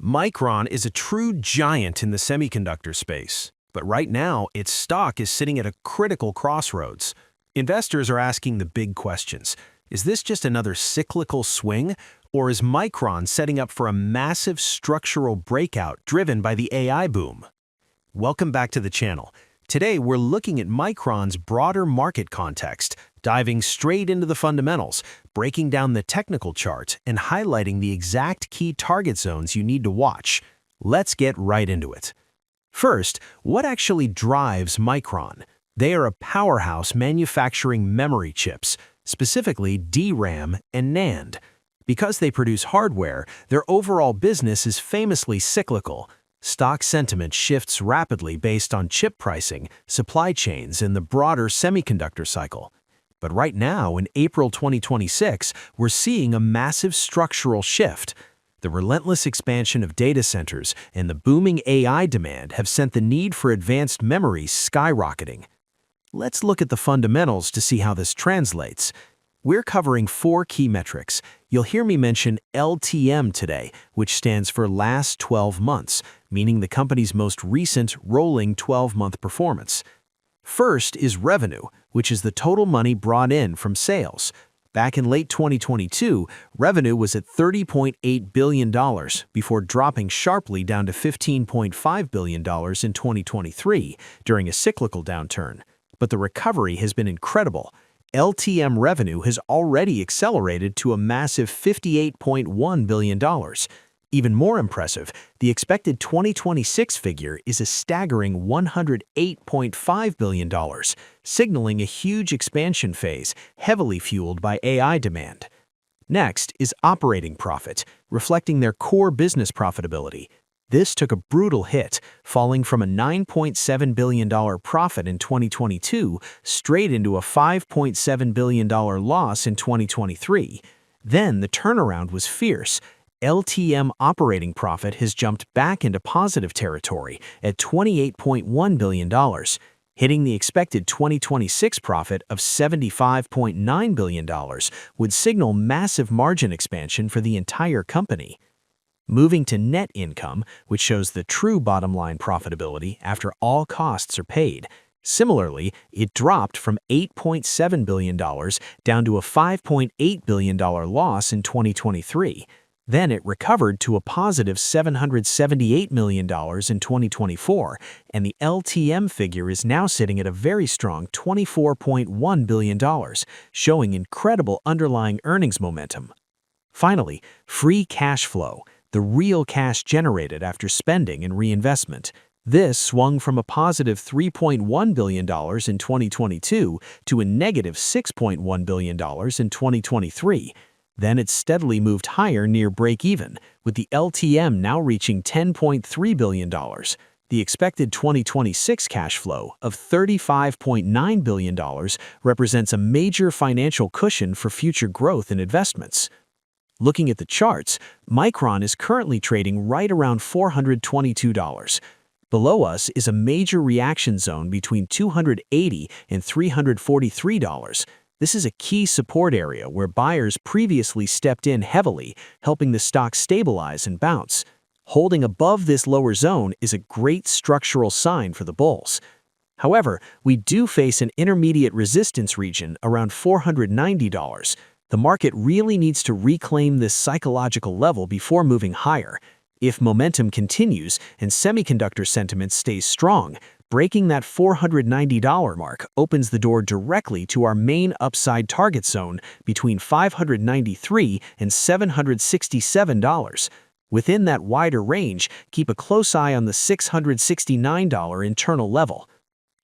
Micron is a true giant in the semiconductor space, but right now its stock is sitting at a critical crossroads. Investors are asking the big questions. Is this just another cyclical swing, or is Micron setting up for a massive structural breakout driven by the AI boom? Welcome back to the channel. Today we're looking at Micron's broader market context, diving straight into the fundamentals, breaking down the technical chart, and highlighting the exact key target zones you need to watch. Let's get right into it. First, what actually drives Micron? They are a powerhouse manufacturing memory chips, specifically DRAM and NAND. Because they produce hardware, their overall business is famously cyclical. Stock sentiment shifts rapidly based on chip pricing, supply chains, and the broader semiconductor cycle. But right now, in April 2026, we're seeing a massive structural shift. The relentless expansion of data centers and the booming AI demand have sent the need for advanced memory skyrocketing. Let's look at the fundamentals to see how this translates. We're covering 4 key metrics. You'll hear me mention LTM today, which stands for last 12 months, meaning the company's most recent rolling 12-month performance. First is revenue, which is the total money brought in from sales. Back in late 2022, revenue was at $30.8 billion before dropping sharply down to $15.5 billion in 2023 during a cyclical downturn. But the recovery has been incredible. LTM revenue has already accelerated to a massive $58.1 billion. Even more impressive, the expected 2026 figure is a staggering $108.5 billion, signaling a huge expansion phase heavily fueled by AI demand. Next is operating profit, reflecting their core business profitability. This took a brutal hit, falling from a $9.7 billion profit in 2022 straight into a $5.7 billion loss in 2023. Then the turnaround was fierce. LTM operating profit has jumped back into positive territory at $28.1 billion, hitting the expected 2026 profit of $75.9 billion would signal massive margin expansion for the entire company. Moving to net income, which shows the true bottom-line profitability after all costs are paid. Similarly, it dropped from $8.7 billion down to a $5.8 billion loss in 2023. Then it recovered to a positive $778 million in 2024, and the LTM figure is now sitting at a very strong $24.1 billion, showing incredible underlying earnings momentum. Finally, free cash flow, the real cash generated after spending and reinvestment. This swung from a positive $3.1 billion in 2022 to a negative $6.1 billion in 2023. Then it steadily moved higher near break-even, with the LTM now reaching $10.3 billion. The expected 2026 cash flow of $35.9 billion represents a major financial cushion for future growth and investments. Looking at the charts, Micron is currently trading right around $422. Below us is a major reaction zone between $280 and $343. This is a key support area where buyers previously stepped in heavily, helping the stock stabilize and bounce. Holding above this lower zone is a great structural sign for the bulls. However, we do face an intermediate resistance region around $490. The market really needs to reclaim this psychological level before moving higher. If momentum continues and semiconductor sentiment stays strong, breaking that $490 mark opens the door directly to our main upside target zone between $593 and $767. Within that wider range, keep a close eye on the $669 internal level.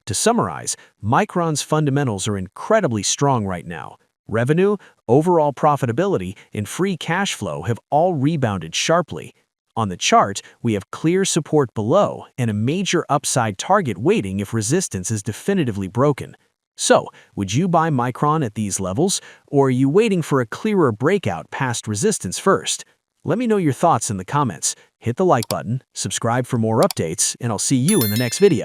To summarize, Micron's fundamentals are incredibly strong right now. Revenue, overall profitability, and free cash flow have all rebounded sharply. On the chart, we have clear support below and a major upside target waiting if resistance is definitively broken. So, would you buy Micron at these levels, or are you waiting for a clearer breakout past resistance first? Let me know your thoughts in the comments. Hit the like button, subscribe for more updates, and I'll see you in the next video.